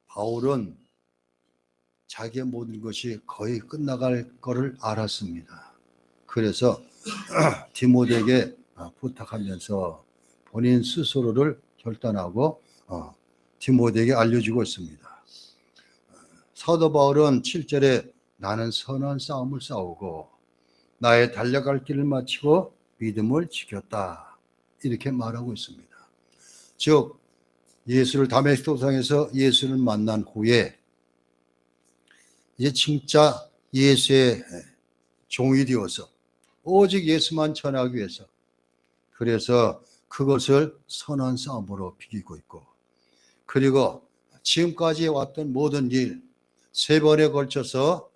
바울은 자기의 모든 것이 거의 끝나갈 거를 알았습니다. 그래서 디모데에게 부탁하면서 본인 스스로를 결단하고 디모데에게 알려주고 있습니다. 사도 바울은 7절에 나는 선한 싸움을 싸우고 나의 달려갈 길을 마치고 믿음을 지켰다, 이렇게 말하고 있습니다. 즉 예수를 다메섹 도상에서 예수를 만난 후에 이제 진짜 예수의 종이 되어서 오직 예수만 전하기 위해서, 그래서 그것을 선한 싸움으로 비기고 있고, 그리고 지금까지 왔던 모든 일 3번에 걸쳐서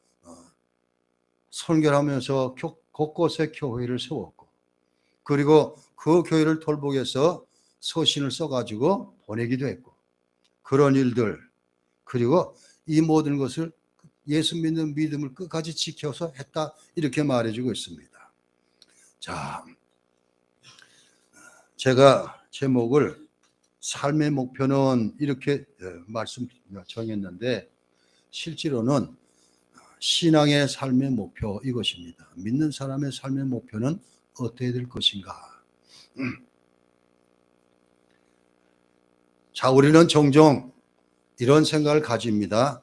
선교하면서 곳곳에 교회를 세웠고, 그리고 그 교회를 돌보기 위해서 서신을 써가지고 보내기도 했고, 그런 일들, 그리고 이 모든 것을 예수 믿는 믿음을 끝까지 지켜서 했다, 이렇게 말해주고 있습니다. 자, 제가 제목을 삶의 목표는 이렇게 정했는데, 실제로는 신앙의 삶의 목표 이것입니다. 믿는 사람의 삶의 목표는 어떻게 될 것인가. 자, 우리는 종종 이런 생각을 가집니다.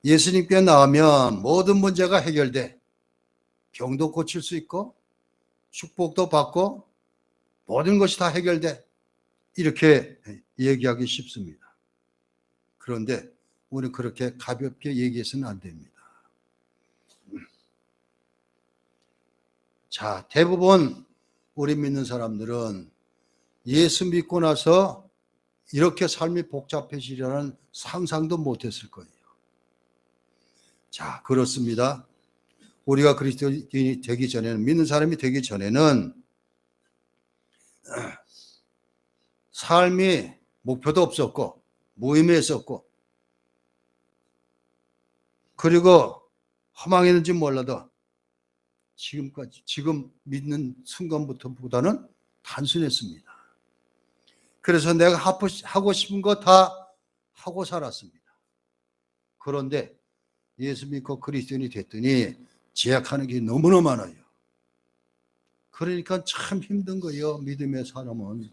예수님께 나오면 모든 문제가 해결돼. 병도 고칠 수 있고 축복도 받고 모든 것이 다 해결돼. 이렇게 얘기하기 쉽습니다. 그런데 우리는 그렇게 가볍게 얘기해서는 안 됩니다. 자, 대부분 우리 믿는 사람들은 예수 믿고 나서 이렇게 삶이 복잡해지려는 상상도 못했을 거예요. 자, 그렇습니다. 우리가 그리스도인이 되기 전에는, 믿는 사람이 되기 전에는 삶이 목표도 없었고 무의미했었고, 그리고 허망했는지 몰라도 지금 믿는 순간부터보다는 단순했습니다. 그래서 내가 하고 싶은 거 다 하고 살았습니다. 그런데 예수 믿고 그리스도인이 됐더니 제약하는 게 너무나 많아요. 그러니까 참 힘든 거예요, 믿음의 사람은.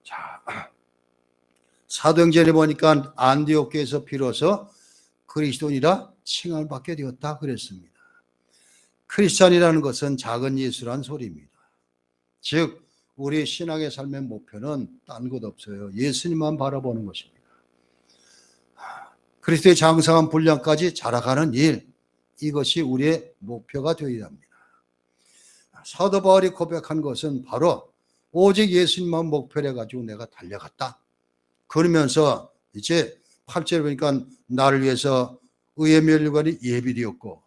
자, 사도행전에 보니까 안디옥 교회에서 비로소 그리스도인이라 칭함을 받게 되었다 그랬습니다. 크리스찬이라는 것은 작은 예수란 소리입니다. 즉 우리 신앙의 삶의 목표는 딴 것 없어요. 예수님만 바라보는 것입니다. 그리스도의 장성한 분량까지 자라가는 일, 이것이 우리의 목표가 되어야 합니다. 사도 바울이 고백한 것은 바로 오직 예수님만 목표로 해가지고 내가 달려갔다. 그러면서 이제 8절에 보니까 나를 위해서 의의 면류관이 예비되었고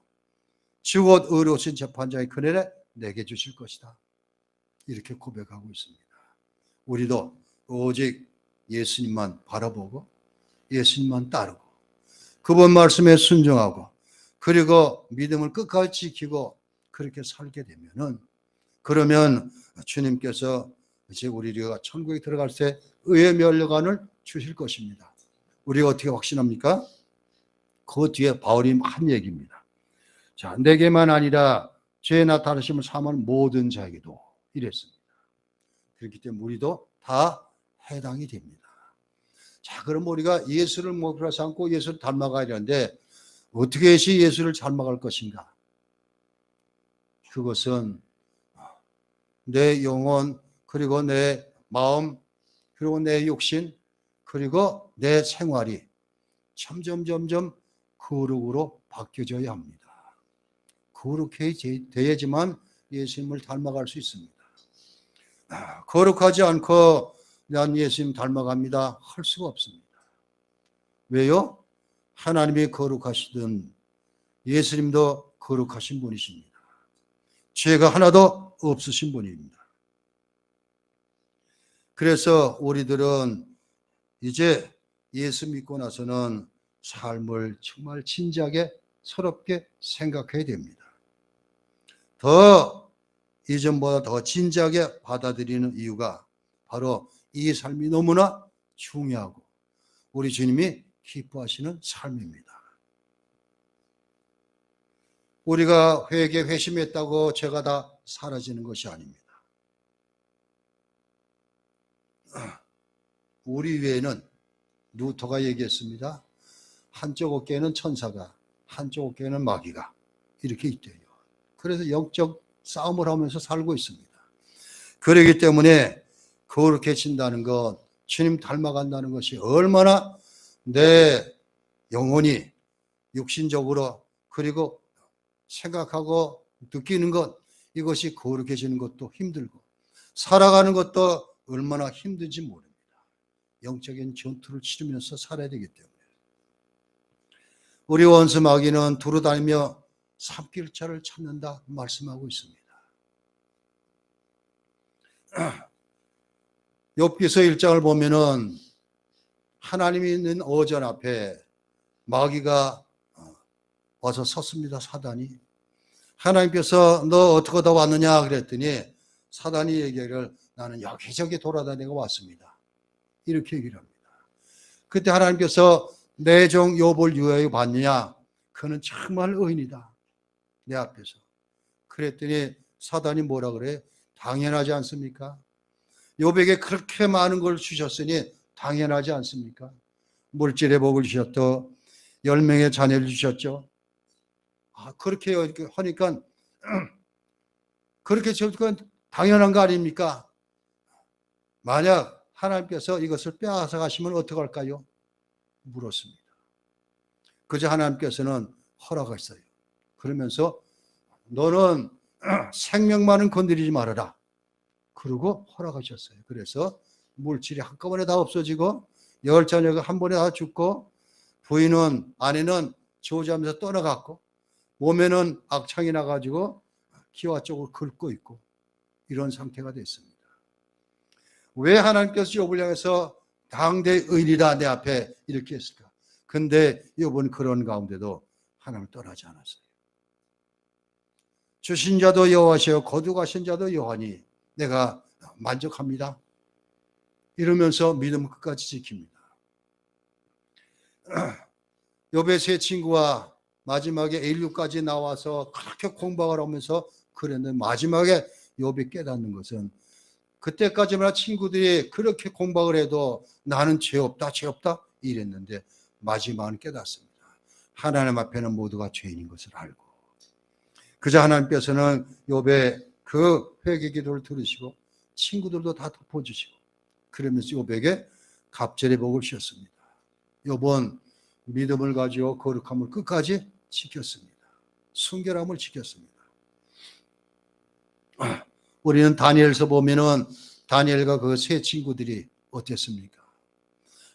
주 곧 의로우신 재판장의 그늘에 내게 주실 것이다. 이렇게 고백하고 있습니다. 우리도 오직 예수님만 바라보고 예수님만 따르고 그분 말씀에 순종하고 그리고 믿음을 끝까지 지키고 그렇게 살게 되면은, 그러면 주님께서 이제 우리가 천국에 들어갈 때 의의 면류관을 주실 것입니다. 우리가 어떻게 확신합니까? 그 뒤에 바울이 한 얘기입니다. 자, 내게만 아니라 죄의 나타나심을 사모하는 모든 자에게도 이랬습니다. 그렇기 때문에 우리도 다 해당이 됩니다. 자, 그럼 우리가 예수를 목표로 삼고 예수를 닮아가야 되는데 어떻게 해서 예수를 닮아갈 것인가? 그것은 내 영혼, 그리고 내 마음, 그리고 내 육신, 그리고 내 생활이 점점 거룩으로 바뀌어져야 합니다. 거룩해 돼야지만 예수님을 닮아갈 수 있습니다. 거룩하지 않고 난 예수님 닮아갑니다 할 수가 없습니다. 왜요? 하나님이 거룩하시든 예수님도 거룩하신 분이십니다. 죄가 하나도 없으신 분입니다. 그래서 우리들은 이제 예수 믿고 나서는 삶을 정말 진지하게 서럽게 생각해야 됩니다. 더 이전보다 더 진지하게 받아들이는 이유가 바로 이 삶이 너무나 중요하고 우리 주님이 기뻐하시는 삶입니다. 우리가 회심했다고 죄가 다 사라지는 것이 아닙니다. 우리 외에는 루터가 얘기했습니다. 한쪽 어깨에는 천사가, 한쪽 어깨에는 마귀가 이렇게 있대요. 그래서 영적 싸움을 하면서 살고 있습니다. 그렇기 때문에 거룩해진다는 것, 주님 닮아간다는 것이 얼마나 내 영혼이 육신적으로 그리고 생각하고 느끼는 것, 이것이 거룩해지는 것도 힘들고 살아가는 것도 얼마나 힘든지 모릅니다. 영적인 전투를 치르면서 살아야 되기 때문에. 우리 원수 마귀는 두루다니며 삽길자를 찾는다 말씀하고 있습니다. 욥기서 1장을 보면은 하나님이 있는 어전 앞에 마귀가 와서 섰습니다. 사단이. 하나님께서 너 어떻게 다 왔느냐 그랬더니 사단이 얘기를 나는 여기저기 돌아다니고 왔습니다. 이렇게 얘기를 합니다. 그때 하나님께서 내 종 욥을 유하여 봤느냐? 그는 정말 의인이다. 내 앞에서. 그랬더니 사단이 뭐라 그래? 당연하지 않습니까? 욥에게 그렇게 많은 걸 주셨으니 당연하지 않습니까? 물질의 복을 주셨고 10명의 자녀를 주셨죠. 그렇게 하니까 그렇게 저건 당연한 거 아닙니까? 만약 하나님께서 이것을 빼앗아 가시면 어떡할까요? 물었습니다. 그저 하나님께서는 허락하셨어요. 그러면서 너는 생명만은 건드리지 말아라. 그러고 허락하셨어요. 그래서 물질이 한꺼번에 다 없어지고 10자녀가 한 번에 다 죽고 부인은 아내는 저주하면서 떠나갔고 몸에는 악창이 나가지고 기와 쪽을 긁고 있고 이런 상태가 됐습니다. 왜 하나님께서 욥을 향해서 당대 의인이다 내 앞에 이렇게 했을까? 근데 욥은 그런 가운데도 하나님을 떠나지 않았어요. 주신 자도 여호와시요 거두가신 자도 여호와니 내가 만족합니다. 이러면서 믿음을 끝까지 지킵니다. 욥의 세 친구와 마지막에 엘류까지 나와서 그렇게 공박을 하면서 그랬는데 마지막에 욥이 깨닫는 것은 그때까지만 친구들이 그렇게 공박을 해도 나는 죄 없다 이랬는데 마지막은 깨닫습니다. 하나님 앞에는 모두가 죄인인 것을 알고 그저 하나님께서는 욥의 그 회개 기도를 들으시고 친구들도 다 덮어주시고 그러면서 욥에게 갑절의 복을 주셨습니다. 욥은 믿음을 가지고 거룩함을 끝까지 지켰습니다. 순결함을 지켰습니다. 우리는 다니엘서 보면은 다니엘과 그 세 친구들이 어땠습니까?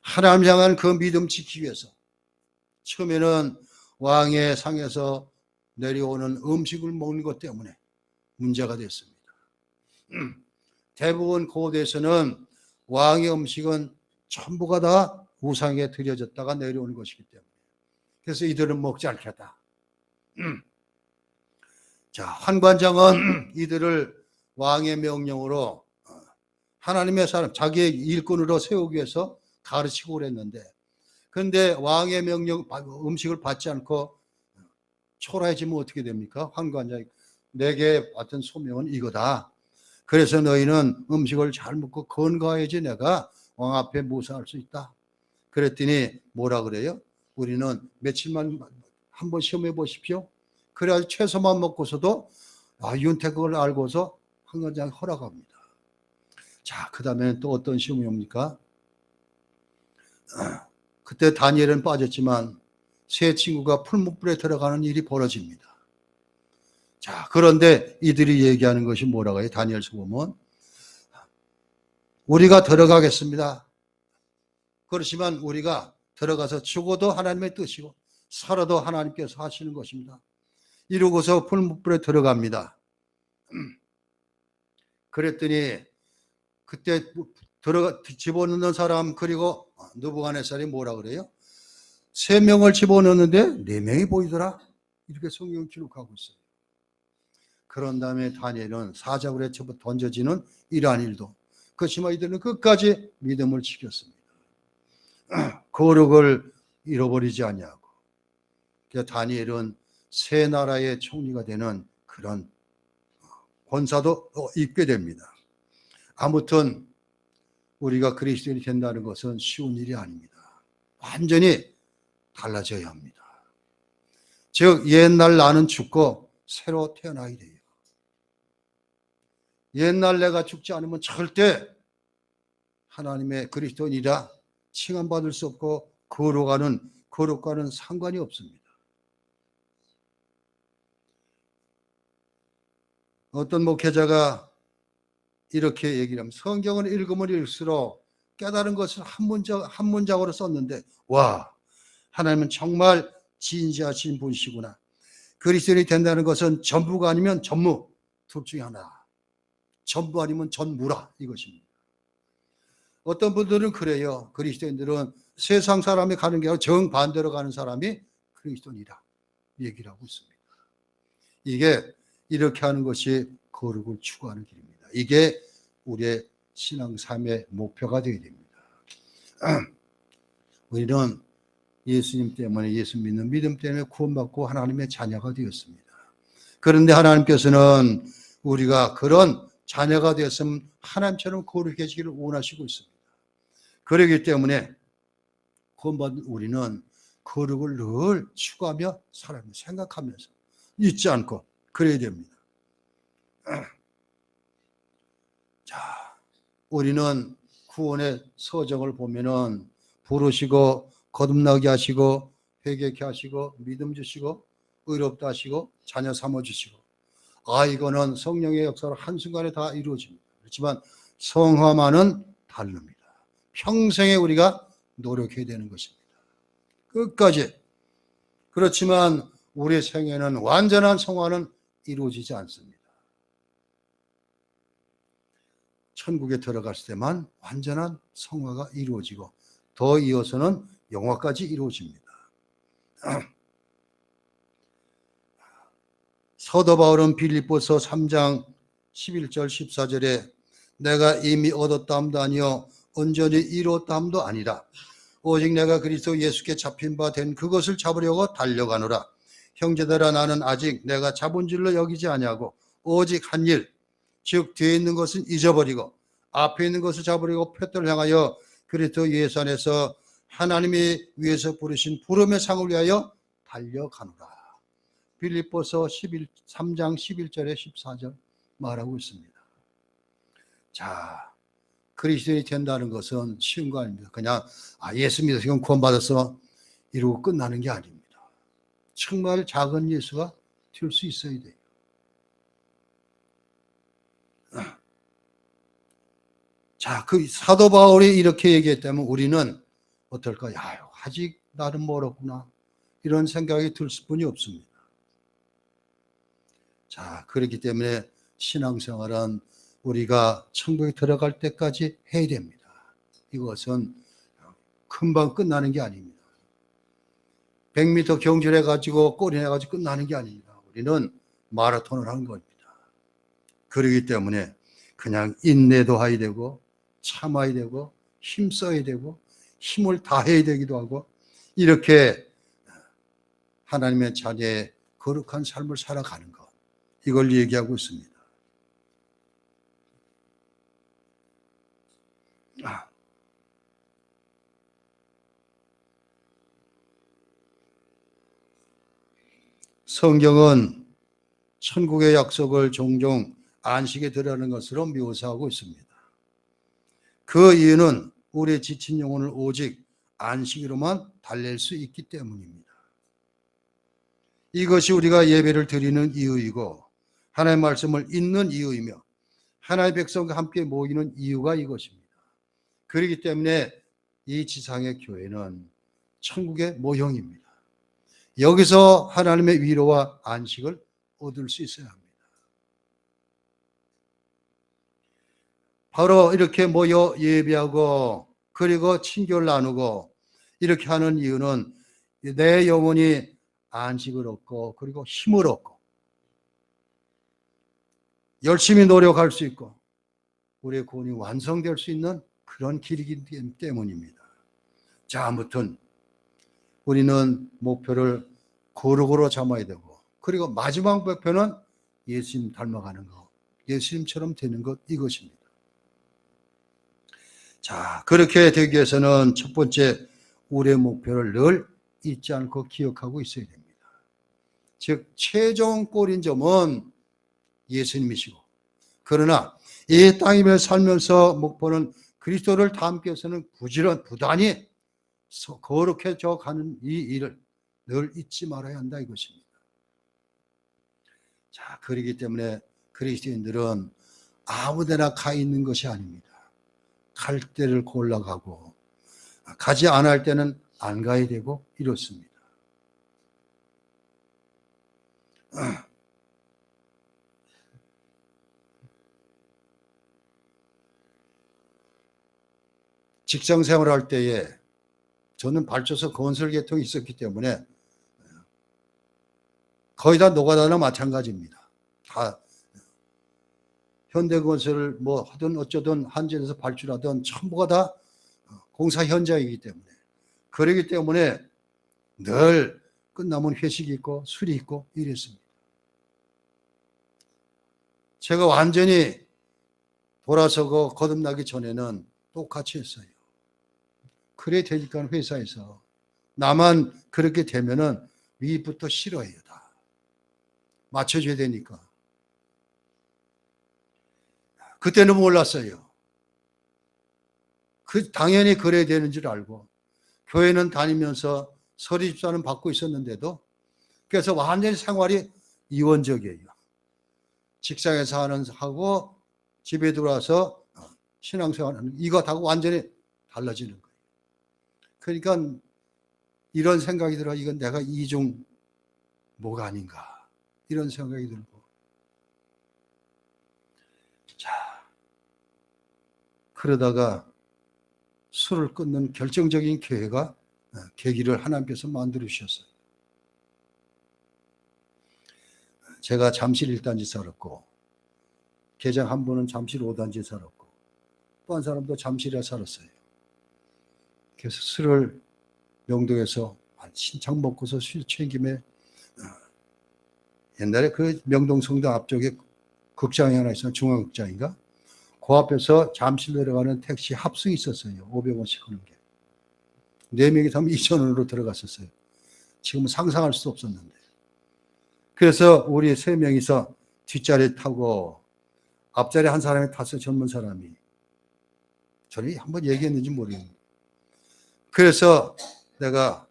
하나님 향한 그 믿음 지키기 위해서 처음에는 왕의 상에서 내려오는 음식을 먹는 것 때문에 문제가 됐습니다. 대부분 고대에서는 왕의 음식은 전부가 다 우상에 드려졌다가 내려오는 것이기 때문에 그래서 이들은 먹지 않겠다. 자, 환관장은 이들을 왕의 명령으로 하나님의 사람, 자기의 일꾼으로 세우기 위해서 가르치고 그랬는데 그런데 왕의 명령, 음식을 받지 않고 초라해지면 어떻게 됩니까? 환관장이 내게 맡은 소명은 이거다. 그래서 너희는 음식을 잘 먹고 건강해야지 내가 왕 앞에 모사할 수 있다. 그랬더니 뭐라 그래요? 우리는 며칠만 한번 시험해 보십시오. 그래야 채소만 먹고서도 윤택을 알고서 환관장이 허락합니다. 자, 그 다음에 또 어떤 시험이 옵니까? 그때 다니엘은 빠졌지만 세 친구가 풀무불에 들어가는 일이 벌어집니다. 자, 그런데 이들이 얘기하는 것이 뭐라고 해요? 다니엘서 보면 우리가 들어가겠습니다. 그렇지만 우리가 들어가서 죽어도 하나님의 뜻이고 살아도 하나님께서 하시는 것입니다. 이러고서 풀무불에 들어갑니다. 그랬더니 그때 집어넣는 사람 그리고 느부갓네살이 뭐라 그래요? 3명을 집어넣는데 4명이 보이더라. 이렇게 성경 기록하고 있어요. 그런 다음에 다니엘은 사자굴에 던져지는 이러한 일도 그렇지만 이들은 끝까지 믿음을 지켰습니다. 거룩을 잃어버리지 아니하고, 다니엘은 세 나라의 총리가 되는 그런 권사도 입게 됩니다. 아무튼 우리가 그리스도인이 된다는 것은 쉬운 일이 아닙니다. 완전히 달라져야 합니다. 즉 옛날 나는 죽고 새로 태어나야 돼요. 옛날 내가 죽지 않으면 절대 하나님의 그리스도인이라 칭함받을 수 없고 거룩과는 상관이 없습니다. 어떤 목회자가 이렇게 얘기를 하면, 성경을 읽으면 읽을수록 깨달은 것을 한 문장으로 썼는데, 와, 하나님은 정말 진지하신 분이시구나. 그리스도인이 된다는 것은 전부가 아니면 전무, 둘 중에 하나. 전부 아니면 전무라, 이것입니다. 어떤 분들은 그래요. 그리스도인들은 세상 사람이 가는 게 아니라 정반대로 가는 사람이 그리스도인이라 얘기를 하고 있습니다. 이게 이렇게 하는 것이 거룩을 추구하는 길입니다. 이게 우리의 신앙 삶의 목표가 되어야 됩니다. 우리는 예수님 때문에, 예수 믿는 믿음 때문에 구원받고 하나님의 자녀가 되었습니다. 그런데 하나님께서는 우리가 그런 자녀가 되었으면 하나님처럼 거룩해지기를 원하시고 있습니다. 그렇기 때문에 구원받은 우리는 거룩을 늘 추구하며 살아야 합니다. 생각하면서 잊지 않고 그래야 됩니다. 자, 우리는 구원의 서정을 보면은 부르시고 거듭나게 하시고 회개케 하시고 믿음 주시고 의롭다 하시고 자녀 삼아 주시고, 이거는 성령의 역사로 한순간에 다 이루어집니다. 그렇지만 성화만은 다릅니다. 평생에 우리가 노력해야 되는 것입니다. 끝까지. 그렇지만 우리의 생애는 완전한 성화는 이루어지지 않습니다. 천국에 들어갔을 때만 완전한 성화가 이루어지고 더 이어서는 영화까지 이루어집니다. 사도 바울은 빌립보서 3장 11절 14절에 내가 이미 얻었다함도 아니요 온전히 이루었다함도 아니라 오직 내가 그리스도 예수께 잡힌 바 된 그것을 잡으려고 달려가노라. 형제들아, 나는 아직 내가 잡은 줄로 여기지 아니하고 오직 한 일, 즉 뒤에 있는 것은 잊어버리고 앞에 있는 것을 잡으려고 표대를 향하여 그리스도 예수 안에서 하나님이 위에서 부르신 부름의 상을 위하여 달려가노라. 빌립보서 3장 11절에 14절 말하고 있습니다. 자, 그리스도인이 된다는 것은 쉬운 거 아닙니다. 그냥 예수 믿어서 구원받아서 이러고 끝나는 게 아닙니다. 정말 작은 예수가 될 수 있어야 돼요. 자, 그 사도 바울이 이렇게 얘기했다면 우리는 어떨까요? 아직 나는 멀었구나, 이런 생각이 들 수뿐이 없습니다. 자, 그렇기 때문에 신앙생활은 우리가 천국에 들어갈 때까지 해야 됩니다. 이것은 금방 끝나는 게 아닙니다. 100m 경주해가지고 골인해가지고 끝나는 게 아닙니다. 우리는 마라톤을 하는 겁니다. 그렇기 때문에 그냥 인내도 해야 되고 참아야 되고 힘써야 되고 힘을 다해야 되기도 하고, 이렇게 하나님의 자녀의 거룩한 삶을 살아가는 것, 이걸 얘기하고 있습니다. 성경은 천국의 약속을 종종 안식에 들어가는 것으로 묘사하고 있습니다. 그 이유는 우리의 지친 영혼을 오직 안식으로만 달랠 수 있기 때문입니다. 이것이 우리가 예배를 드리는 이유이고 하나님의 말씀을 읽는 이유이며 하나님의 백성과 함께 모이는 이유가 이것입니다. 그렇기 때문에 이 지상의 교회는 천국의 모형입니다. 여기서 하나님의 위로와 안식을 얻을 수 있어야 합니다. 바로 이렇게 모여 예배하고 그리고 친교를 나누고 이렇게 하는 이유는 내 영혼이 안식을 얻고 그리고 힘을 얻고 열심히 노력할 수 있고 우리의 구원이 완성될 수 있는 그런 길이기 때문입니다. 자, 아무튼 우리는 목표를 고루고루 잡아야 되고, 그리고 마지막 목표는 예수님 닮아가는 것, 예수님처럼 되는 것, 이것입니다. 자, 그렇게 되기 위해서는 첫 번째, 우리의 목표를 늘 잊지 않고 기억하고 있어야 됩니다. 즉 최종 골인 점은 예수님이시고, 그러나 이 땅에 살면서 목표는 그리스도를 닮기 위해서는 부단히 거룩해져 가는 이 일을 늘 잊지 말아야 한다, 이것입니다. 자, 그렇기 때문에 그리스도인들은 아무데나 가 있는 것이 아닙니다. 갈 때를 골라가고, 가지 않을 할 때는 안 가야 되고, 이렇습니다. 직장 생활할 때에 저는 발전소 건설 계통이 있었기 때문에 거의 다 노가다나 마찬가지입니다. 다 현대건설을 뭐 하든 어쩌든 한전에서 발주하든 전부가 다 공사 현장이기 때문에, 그러기 때문에 늘 끝나면 회식이 있고 술이 있고 이랬습니다. 제가 완전히 돌아서고 거듭나기 전에는 똑같이 했어요. 그래 되니까 회사에서 나만 그렇게 되면은 위부터 싫어해요. 다 맞춰줘야 되니까. 그때는 몰랐어요. 당연히 그래야 되는 줄 알고 교회는 다니면서 서리집사는 받고 있었는데도, 그래서 완전히 생활이 이원적이에요. 직장에서 하고 집에 들어와서 신앙생활하는, 이거 다 완전히 달라지는 거예요. 그러니까 이런 생각이 들어, 이건 내가 이중 뭐가 아닌가, 이런 생각이 들고. 자, 그러다가 술을 끊는 결정적인 계기를 하나님께서 만들어 주셨어요. 제가 잠실 1단지 살았고, 계장 한 분은 잠실 5단지에 살았고, 또 한 사람도 잠실에 살았어요. 그래서 술을 명동에서 신창 먹고서 술 취한 김에, 옛날에 그 명동 성당 앞쪽에 극장이 하나 있어요. 중앙극장인가? 그 앞에서 잠실 내려가는 택시 합승이 있었어요. 500원씩 하는 게. 4명이 타면 2,000원으로 들어갔었어요. 지금은 상상할 수 없었는데. 그래서 우리 3명이서 뒷자리 타고 앞자리 한 사람이 탔어요. 젊은 사람이. 저는 한번 얘기했는지 모르겠는데. 그래서 내가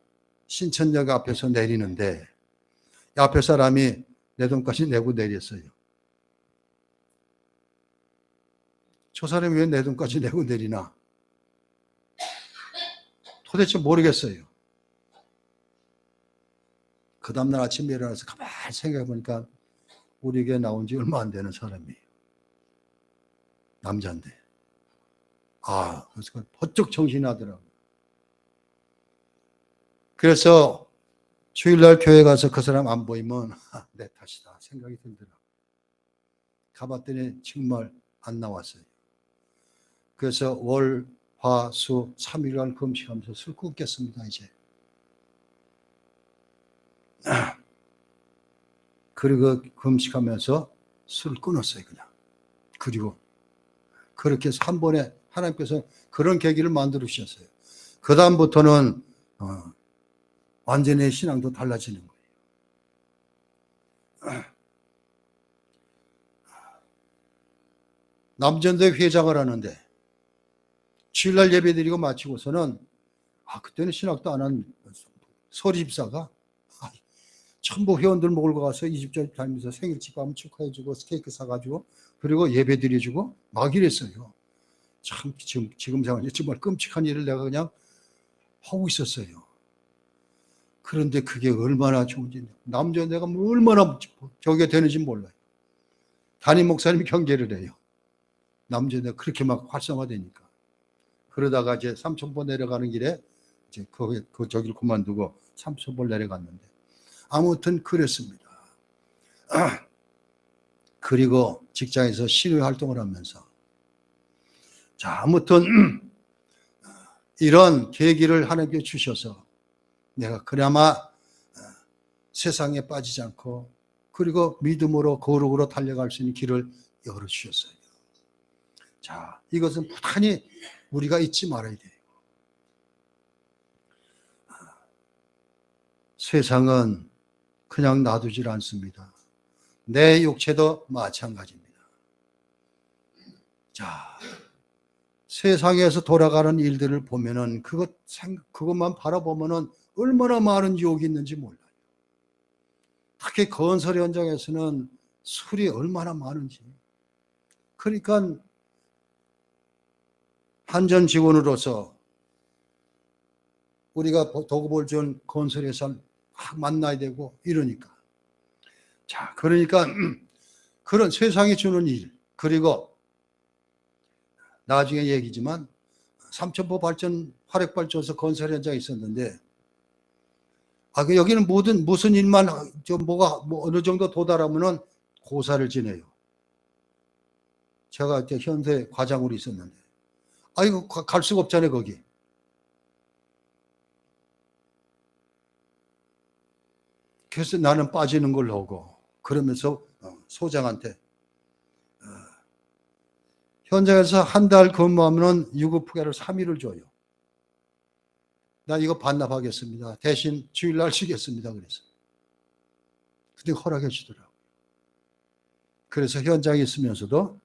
신천역 앞에서 내리는데 앞에 사람이 내 돈까지 내고 내렸어요. 저 사람이 왜 내 돈까지 내고 내리나? 도대체 모르겠어요. 그 다음날 아침에 일어나서 가만히 생각해 보니까 우리에게 나온 지 얼마 안 되는 사람이에요. 남자인데. 그래서 번쩍 정신이 나더라고요. 그래서 주일날 교회 가서 그 사람 안 보이면 내 탓이다 생각이 들더라고요. 가봤더니 정말 안 나왔어요. 그래서 월, 화, 수 3일간 금식하면서 술 끊겠습니다, 이제. 그리고 금식하면서 술을 끊었어요, 그냥. 그리고 그렇게 해서 한 번에 하나님께서 그런 계기를 만들어 주셨어요. 그 다음부터는 완전히 신앙도 달라지는 거예요. 남전대 회장을 하는데 주일날 예배드리고 마치고서는 그때는 신학도 안 한 서리집사가 전부 회원들 몰고 가서 이 집 저 집 다니면서 생일집 가면 축하해주고 스테이크 사가지고 그리고 예배드려주고 막 이랬어요. 참 지금 생각하면 정말 끔찍한 일을 내가 그냥 하고 있었어요. 그런데 그게 얼마나 좋은지, 남전대가 얼마나 저게 되는지 몰라요. 담임 목사님이 경계를 해요. 남전대가 그렇게 막 활성화되니까. 그러다가 이제 삼천포 내려가는 길에 이제 저기를 그만두고 삼천포 내려갔는데, 아무튼 그랬습니다. 그리고 직장에서 시위 활동을 하면서, 자, 아무튼 이런 계기를 하나님께 주셔서 내가 그나마 세상에 빠지지 않고 그리고 믿음으로 거룩으로 달려갈 수 있는 길을 열어주셨어요. 자, 이것은 부단히 우리가 잊지 말아야 돼요. 세상은 그냥 놔두질 않습니다. 내 육체도 마찬가지입니다. 자, 세상에서 돌아가는 일들을 보면은 그것만 바라보면은 얼마나 많은 유혹이 있는지 몰라요. 특히 건설 현장에서는 술이 얼마나 많은지. 그러니까 한전 직원으로서 우리가 도급을 준 건설회사 만나야 되고 이러니까. 자, 그러니까 그런 세상이 주는 일, 그리고 나중에 얘기지만 삼천포 발전 화력발전소 건설 현장에 있었는데, 여기는 무슨 일만 어느 정도 도달하면은 고사를 지내요. 제가 이제 현대 과장으로 있었는데, 이거 갈 수가 없잖아요, 거기. 그래서 나는 빠지는 걸 하고, 그러면서 소장한테 현장에서 한 달 근무하면 유급휴가를 3일을 줘요. 나 이거 반납하겠습니다. 대신 주일날 쉬겠습니다. 그래서. 근데 허락해 주더라고요. 그래서 현장에 있으면서도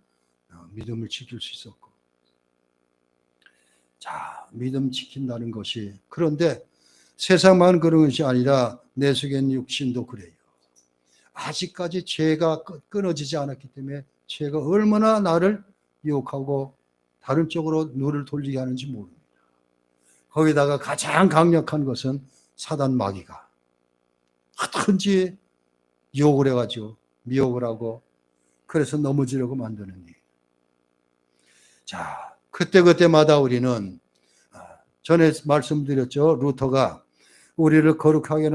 믿음을 지킬 수 있었고. 자, 믿음 지킨다는 것이, 그런데 세상만 그런 것이 아니라 내 속에 있는 육신도 그래요. 아직까지 죄가 끊어지지 않았기 때문에 죄가 얼마나 나를 유혹하고 다른 쪽으로 눈을 돌리게 하는지 모릅니다. 거기다가 가장 강력한 것은 사단 마귀가 어떻든지 유혹을 해가지고 미혹을 하고 그래서 넘어지려고 만드는 일. 자, 그때마다 우리는 전에 말씀드렸죠. 루터가 우리를 거룩하게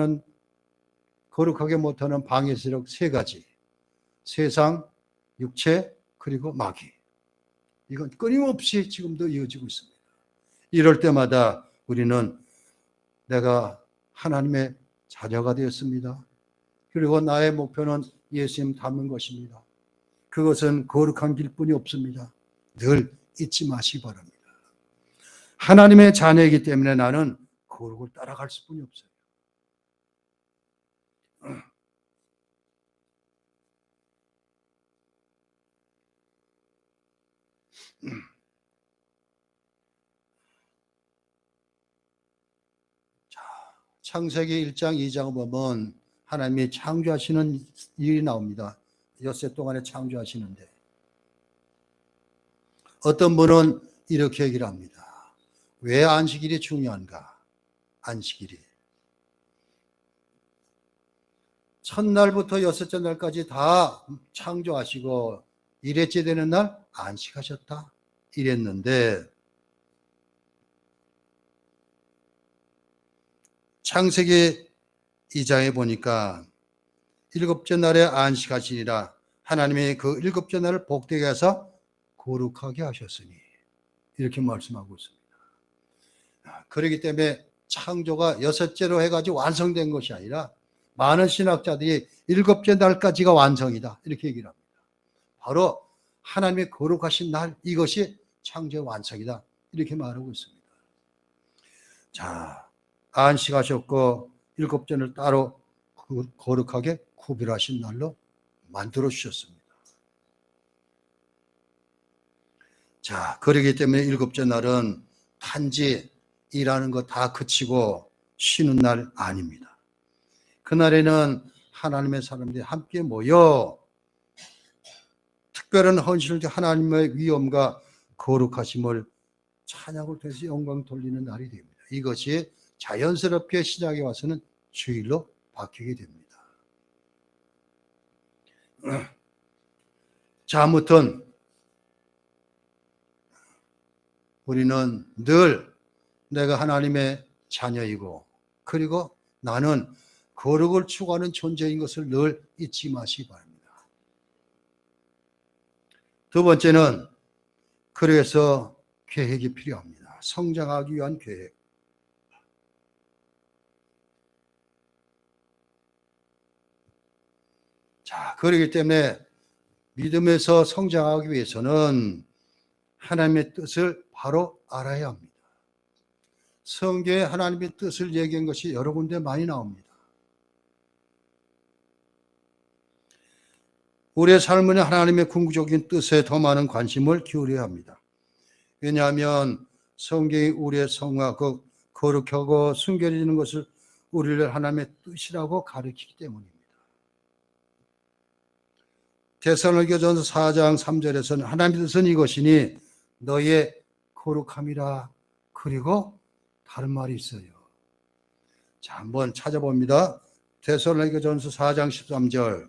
못하는 방해 세력 3가지. 세상, 육체, 그리고 마귀. 이건 끊임없이 지금도 이어지고 있습니다. 이럴 때마다 우리는 내가 하나님의 자녀가 되었습니다. 그리고 나의 목표는 예수님 닮은 것입니다. 그것은 거룩한 길뿐이 없습니다. 늘 잊지 마시기 바랍니다. 하나님의 자녀이기 때문에 나는 거룩을 따라갈 수뿐이 없어요. 자, 창세기 1장, 2장을 보면 하나님이 창조하시는 일이 나옵니다. 엿새 동안에 창조하시는데 어떤 분은 이렇게 얘기를 합니다. 왜 안식일이 중요한가? 안식일이 첫날부터 여섯째 날까지 다 창조하시고 일회째 되는 날 안식하셨다 이랬는데, 창세기 2장에 보니까 7째 날에 안식하시니라 하나님이 그 7째 날을 복되게 해서 거룩하게 하셨으니 이렇게 말씀하고 있습니다. 그렇기 때문에 창조가 6째로 해가지고 완성된 것이 아니라 많은 신학자들이 7째 날까지가 완성이다 이렇게 얘기를 합니다. 바로 하나님의 거룩하신 날, 이것이 창조의 완성이다 이렇게 말하고 있습니다. 자, 안식하셨고 7째 날 따로 거룩하게 구별하신 날로 만들어 주셨습니다. 자, 그렇기 때문에 7째 날은 단지 일하는 거 다 그치고 쉬는 날 아닙니다. 그날에는 하나님의 사람들이 함께 모여 특별한 헌신을 하나님의 위엄과 거룩하심을 찬양을 통해서 영광 돌리는 날이 됩니다. 이것이 자연스럽게 시작에 와서는 주일로 바뀌게 됩니다. 자, 아무튼 우리는 늘 내가 하나님의 자녀이고 그리고 나는 거룩을 추구하는 존재인 것을 늘 잊지 마시기 바랍니다. 두 번째는 그래서 계획이 필요합니다. 성장하기 위한 계획. 자, 그렇기 때문에 믿음에서 성장하기 위해서는 하나님의 뜻을 바로 알아야 합니다. 성경에 하나님의 뜻을 얘기한 것이 여러 군데 많이 나옵니다. 우리의 삶은 하나님의 궁극적인 뜻에 더 많은 관심을 기울여야 합니다. 왜냐하면 성경이 우리의 성과 거룩하고 순결해지는 것을 우리를 하나님의 뜻이라고 가르치기 때문입니다. 데살로니가전서 4장 3절에서는 하나님의 뜻은 이것이니 너의 거룩함이라. 그리고 다른 말이 있어요. 자, 한번 찾아봅니다. 데살로니가전서 4장 13절.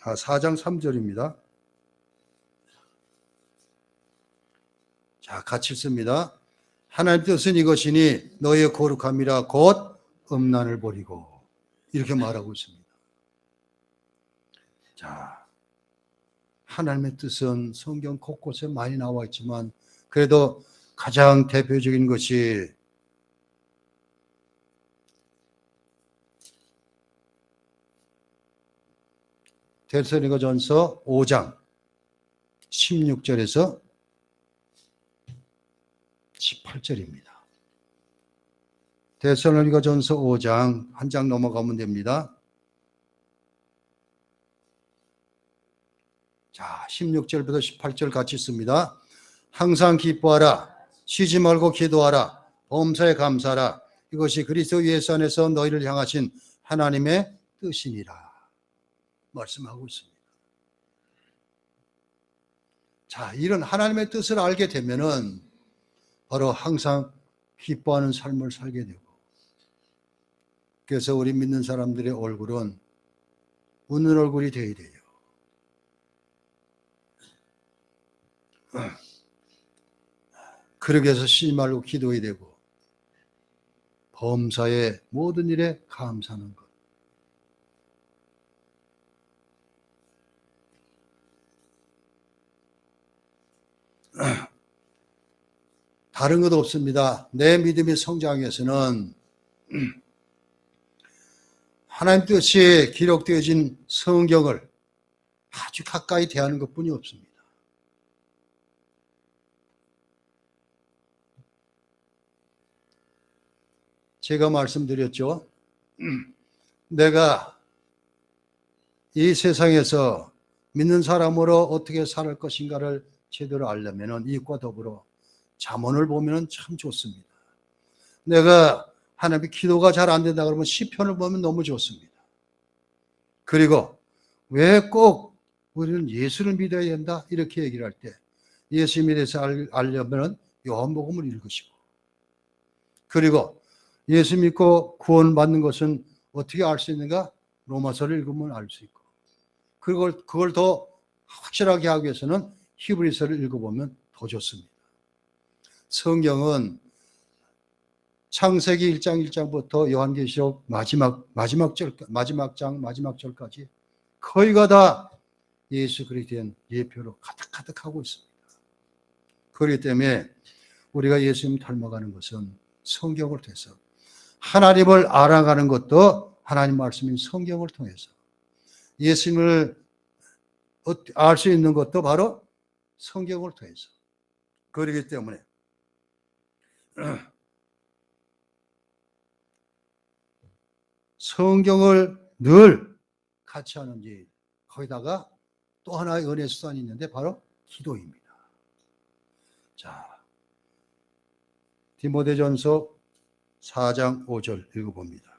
아, 4장 3절입니다. 자, 같이 읽습니다. 하나님 뜻은 이것이니 너의 거룩함이라 곧 음란을 버리고. 이렇게 말하고 있습니다. 자, 하나님의 뜻은 성경 곳곳에 많이 나와 있지만 그래도 가장 대표적인 것이 데살로니가전서 5장 16절에서 18절입니다. 데살로니가전서 5장 한 장 넘어가면 됩니다. 자, 16절부터 18절 같이 있습니다. 항상 기뻐하라. 쉬지 말고 기도하라. 범사에 감사하라. 이것이 그리스도 예수 안에서 너희를 향하신 하나님의 뜻이니라. 말씀하고 있습니다. 자, 이런 하나님의 뜻을 알게 되면은 바로 항상 기뻐하는 삶을 살게 되고, 그래서 우리 믿는 사람들의 얼굴은 웃는 얼굴이 되어야 돼요. 그러기 위해서 쉬지 말고 기도해야 되고, 범사의 모든 일에 감사하는 것. 다른 것 없습니다. 내 믿음의 성장에 위해서는 하나님 뜻이 기록되어진 성경을 아주 가까이 대하는 것뿐이 없습니다. 제가 말씀드렸죠. 내가 이 세상에서 믿는 사람으로 어떻게 살 것인가를 제대로 알려면 이것과 더불어 잠언을 보면 참 좋습니다. 내가 하나님의 기도가 잘 안 된다 그러면 시편을 보면 너무 좋습니다. 그리고 왜 꼭 우리는 예수를 믿어야 된다 이렇게 얘기를 할 때 예수님에 대해서 알려면 요한복음을 읽으시고, 그리고 예수 믿고 구원받는 것은 어떻게 알 수 있는가? 로마서를 읽으면 알 수 있고, 그걸 더 확실하게 하기 위해서는 히브리서를 읽어보면 더 좋습니다. 성경은 창세기 1장 1장부터 요한계시록 마지막 절까지 거의가 다 예수 그리스도에 대한 예표로 가득하고 있습니다. 그렇기 때문에 우리가 예수님 닮아가는 것은 성경을 통해서, 하나님을 알아가는 것도 하나님 말씀인 성경을 통해서, 예수님을 알 수 있는 것도 바로 성경을 통해서. 그렇기 때문에 성경을 늘 같이 하는 일, 거기다가 또 하나의 은혜 수단이 있는데 바로 기도입니다. 자, 디모데전서 4장 5절 읽어봅니다.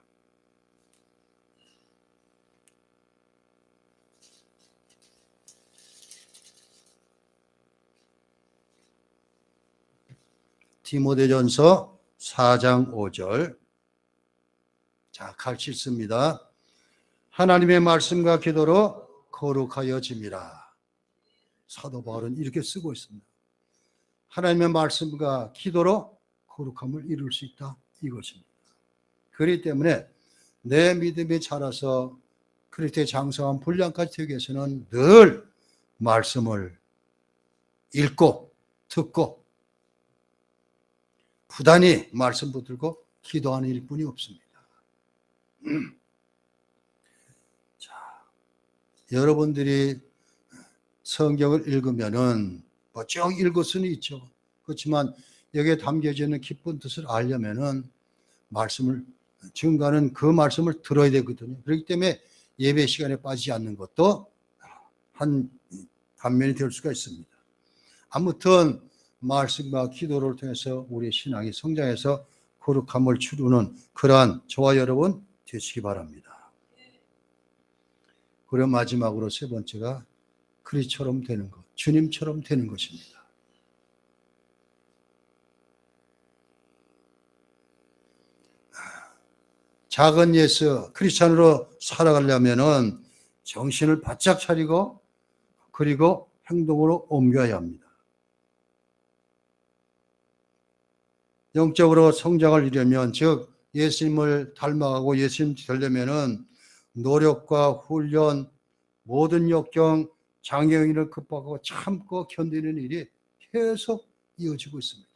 디모데전서 4장 5절. 자, 같이 읽습니다. 하나님의 말씀과 기도로 거룩하여짐이라. 사도 바울은 이렇게 쓰고 있습니다. 하나님의 말씀과 기도로 거룩함을 이룰 수 있다, 이것입니다. 그렇기 때문에 내 믿음이 자라서 그리스도의 장성한 분량까지 되기 위해서는 늘 말씀을 읽고 듣고 부단히 말씀 붙들고 기도하는 일뿐이 없습니다. 자, 여러분들이 성경을 읽으면은 쭉 읽을 수는 있죠. 그렇지만 여기에 담겨져 있는 기쁜 뜻을 알려면은 말씀을 증거하는 그 말씀을 들어야 되거든요. 그렇기 때문에 예배 시간에 빠지지 않는 것도 한 반면이 될 수가 있습니다. 아무튼 말씀과 기도를 통해서 우리의 신앙이 성장해서 거룩함을 추구하는 그러한 저와 여러분 되시기 바랍니다. 그리고 마지막으로 세 번째가 그리스도처럼 되는 것, 주님처럼 되는 것입니다. 작은 예수 크리스찬으로 살아가려면은 정신을 바짝 차리고 그리고 행동으로 옮겨야 합니다. 영적으로 성장을 이루려면, 즉 예수님을 닮아가고 예수님 되려면은 노력과 훈련, 모든 역경, 장애인을 극복하고 참고 견디는 일이 계속 이어지고 있습니다.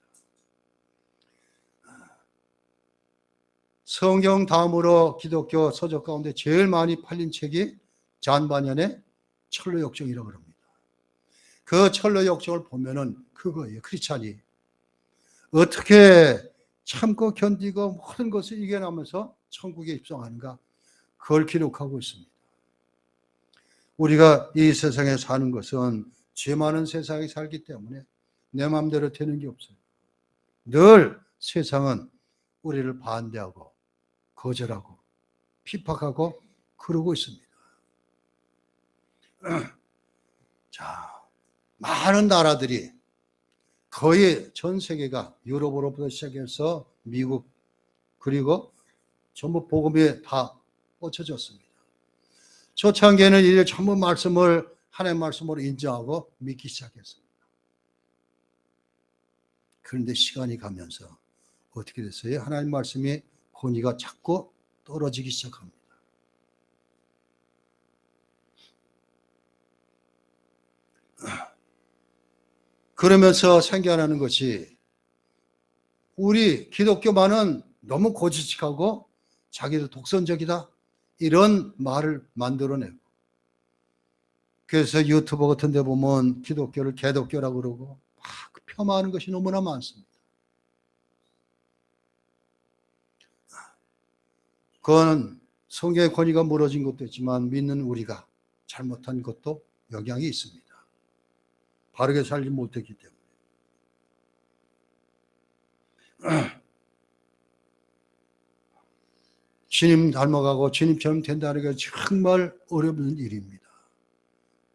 성경 다음으로 기독교 서적 가운데 제일 많이 팔린 책이 잔 바년의 철로 역정이라고 합니다. 그 철로 역정을 보면은 그거예요. 크리스찬이 어떻게 참고 견디고 모든 것을 이겨나면서 천국에 입성하는가, 그걸 기록하고 있습니다. 우리가 이 세상에 사는 것은 죄 많은 세상에 살기 때문에 내 마음대로 되는 게 없어요. 늘 세상은 우리를 반대하고 거절하고 핍박하고 그러고 있습니다. 자, 많은 나라들이 거의 전 세계가 유럽으로부터 시작해서 미국 그리고 전부 복음이 다 뻗쳐졌습니다. 초창기에는 이제 전부 말씀을 하나님의 말씀으로 인정하고 믿기 시작했습니다. 그런데 시간이 가면서 어떻게 됐어요? 하나님 말씀이 권위가 자꾸 떨어지기 시작합니다. 그러면서 생겨나는 것이 우리 기독교만은 너무 고지식하고 자기도 독선적이다, 이런 말을 만들어내고, 그래서 유튜브 같은 데 보면 기독교를 개독교라고 그러고 막 폄하하는 것이 너무나 많습니다. 그건 성경의 권위가 무너진 것도 있지만 믿는 우리가 잘못한 것도 영향이 있습니다. 바르게 살지 못했기 때문에. 주님 닮아가고 주님처럼 된다는 게 정말 어려운 일입니다.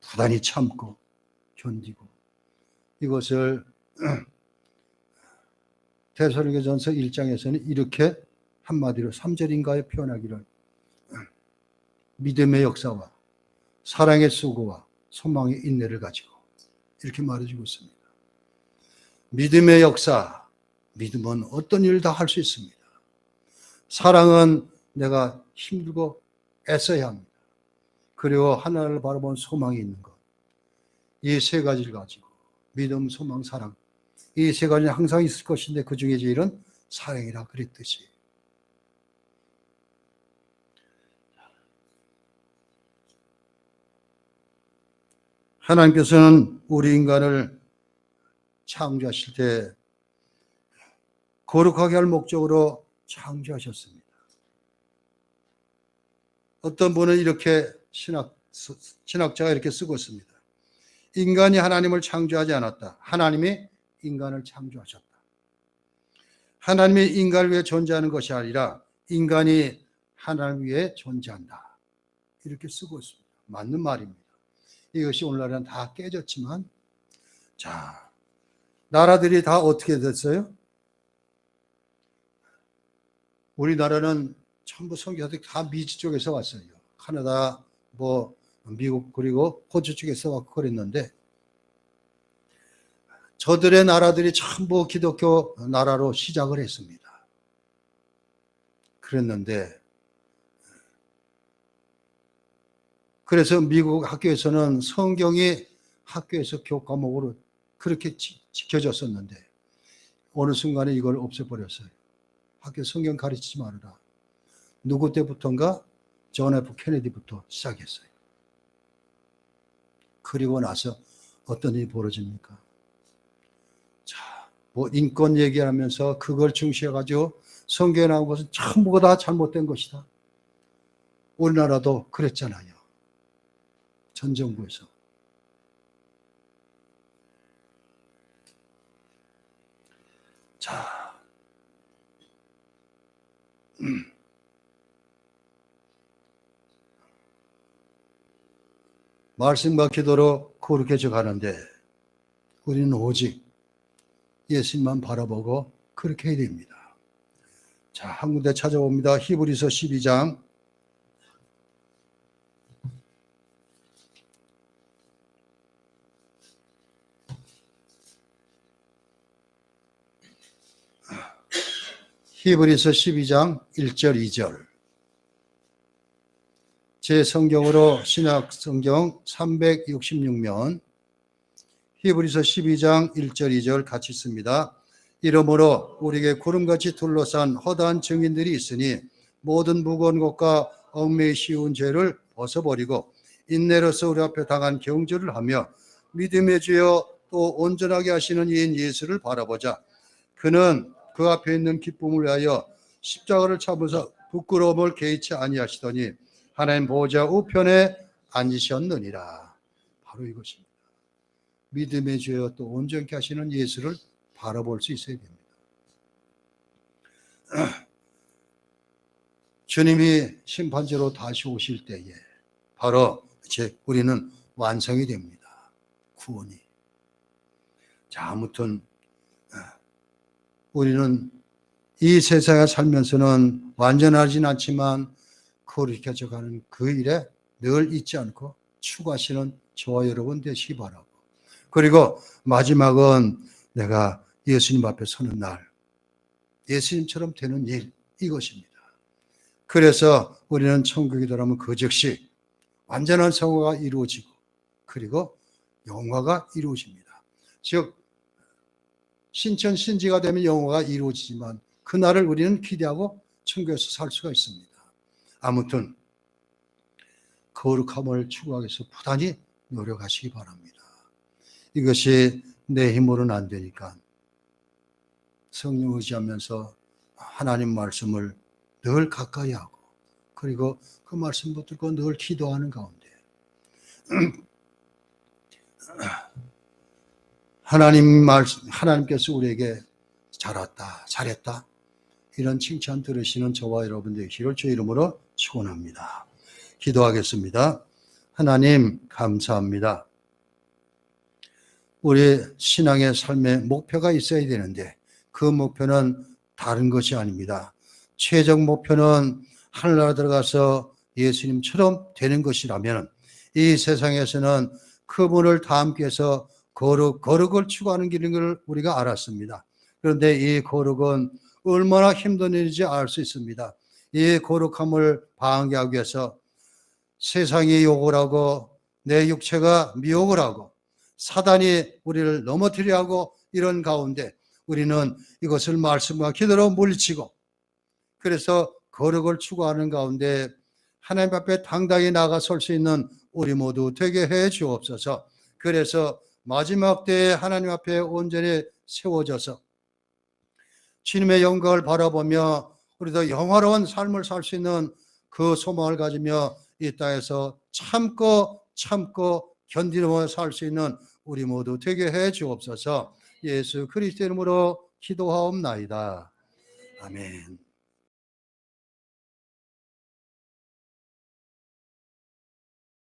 부단히 참고 견디고, 이것을 데살로니가전서 1장에서는 이렇게 한마디로 3절인가에 표현하기를, 믿음의 역사와 사랑의 수고와 소망의 인내를 가지고, 이렇게 말해주고 있습니다. 믿음의 역사, 믿음은 어떤 일을 다 할 수 있습니다. 사랑은 내가 힘들고 애써야 합니다. 그리고 하나님을 바라본 소망이 있는 것, 이 세 가지를 가지고 믿음, 소망, 사랑, 이 세 가지는 항상 있을 것인데 그 중에 제일은 사랑이라 그랬듯이, 하나님께서는 우리 인간을 창조하실 때 거룩하게 할 목적으로 창조하셨습니다. 어떤 분은 이렇게 신학자가 이렇게 쓰고 있습니다. 인간이 하나님을 창조하지 않았다. 하나님이 인간을 창조하셨다. 하나님이 인간을 위해 존재하는 것이 아니라 인간이 하나님을 위해 존재한다. 이렇게 쓰고 있습니다. 맞는 말입니다. 이것이 오늘날은 다 깨졌지만, 자, 나라들이 다 어떻게 됐어요? 우리나라는 전부 선교사들이 다 미지 쪽에서 왔어요. 캐나다, 미국, 그리고 호주 쪽에서 왔고 그랬는데, 저들의 나라들이 전부 기독교 나라로 시작을 했습니다. 그랬는데 그래서 미국 학교에서는 성경이 학교에서 교과목으로 그렇게 지켜졌었는데 어느 순간에 이걸 없애버렸어요. 학교 성경 가르치지 말아라. 누구 때부터인가? 존 F 케네디부터 시작했어요. 그리고 나서 어떤 일이 벌어집니까? 자, 뭐 인권 얘기하면서 그걸 중시해가지고 성경에 나온 것은 전부 다 잘못된 것이다. 우리나라도 그랬잖아요. 전 정부에서. 자, 말씀과 기도로 거룩해져 가는데 우리는 오직 예수님만 바라보고 그렇게 해야 됩니다. 자, 한 군데 찾아봅니다. 히브리서 12장 1절 2절. 제 성경으로 신약 성경 366면 히브리서 12장 1절 2절 같이 씁니다. 이러므로 우리에게 구름같이 둘러싼 허다한 증인들이 있으니 모든 무거운 것과 얽매이 쉬운 죄를 벗어버리고 인내로서 우리 앞에 당한 경주를 하며 믿음의 주여 또 온전하게 하시는 이인 예수를 바라보자. 그는 그 앞에 있는 기쁨을 위하여 십자가를 참으사 부끄러움을 개의치 아니하시더니 하나님 보좌 우편에 앉으셨느니라. 바로 이것입니다. 믿음의 주여 또 온전케 하시는 예수를 바라볼 수 있어야 됩니다. 주님이 심판자로 다시 오실 때에 바로 이제 우리는 완성이 됩니다. 구원이. 자, 아무튼 우리는 이 세상에 살면서는 완전하진 않지만 거룩해져 가는 그 일에 늘 잊지 않고 추구하시는 저와 여러분 되시기 바라고, 그리고 마지막은 내가 예수님 앞에 서는 날 예수님처럼 되는 일, 이것입니다. 그래서 우리는 천국에 들어가면 그 즉시 완전한 성화가 이루어지고 그리고 영화가 이루어집니다. 즉 신천신지가 되면 영화가 이루어지지만 그날을 우리는 기대하고 천국에서 살 수가 있습니다. 아무튼 거룩함을 추구하기 위해서 부단히 노력하시기 바랍니다. 이것이 내 힘으로는 안 되니까 성령 의지하면서 하나님 말씀을 늘 가까이 하고 그리고 그 말씀 붙들고 늘 기도하는 가운데 하나님께서 우리에게 잘했다, 잘했다 이런 칭찬 들으시는 저와 여러분 되시기를 주의 이름으로 축원합니다. 기도하겠습니다. 하나님 감사합니다. 우리 신앙의 삶의 목표가 있어야 되는데 그 목표는 다른 것이 아닙니다. 최종 목표는 하늘나라 들어가서 예수님처럼 되는 것이라면 이 세상에서는 그분을 다 함께해서 거룩을 추구하는 길인 걸 우리가 알았습니다. 그런데 이 거룩은 얼마나 힘든 일인지 알 수 있습니다. 이 거룩함을 방하게 하기 위해서 세상이 욕을 하고 내 육체가 미혹을 하고 사단이 우리를 넘어뜨려 하고 이런 가운데 우리는 이것을 말씀과 기도로 물리치고 그래서 거룩을 추구하는 가운데 하나님 앞에 당당히 나가 설 수 있는 우리 모두 되게 해 주옵소서. 그래서 마지막 때에 하나님 앞에 온전히 세워져서 주님의 영광을 바라보며 우리도 영화로운 삶을 살 수 있는 그 소망을 가지며 이 땅에서 참고 견디며 살 수 있는 우리 모두 되게 해 주옵소서. 예수 그리스도 이름으로 기도하옵나이다. 아멘.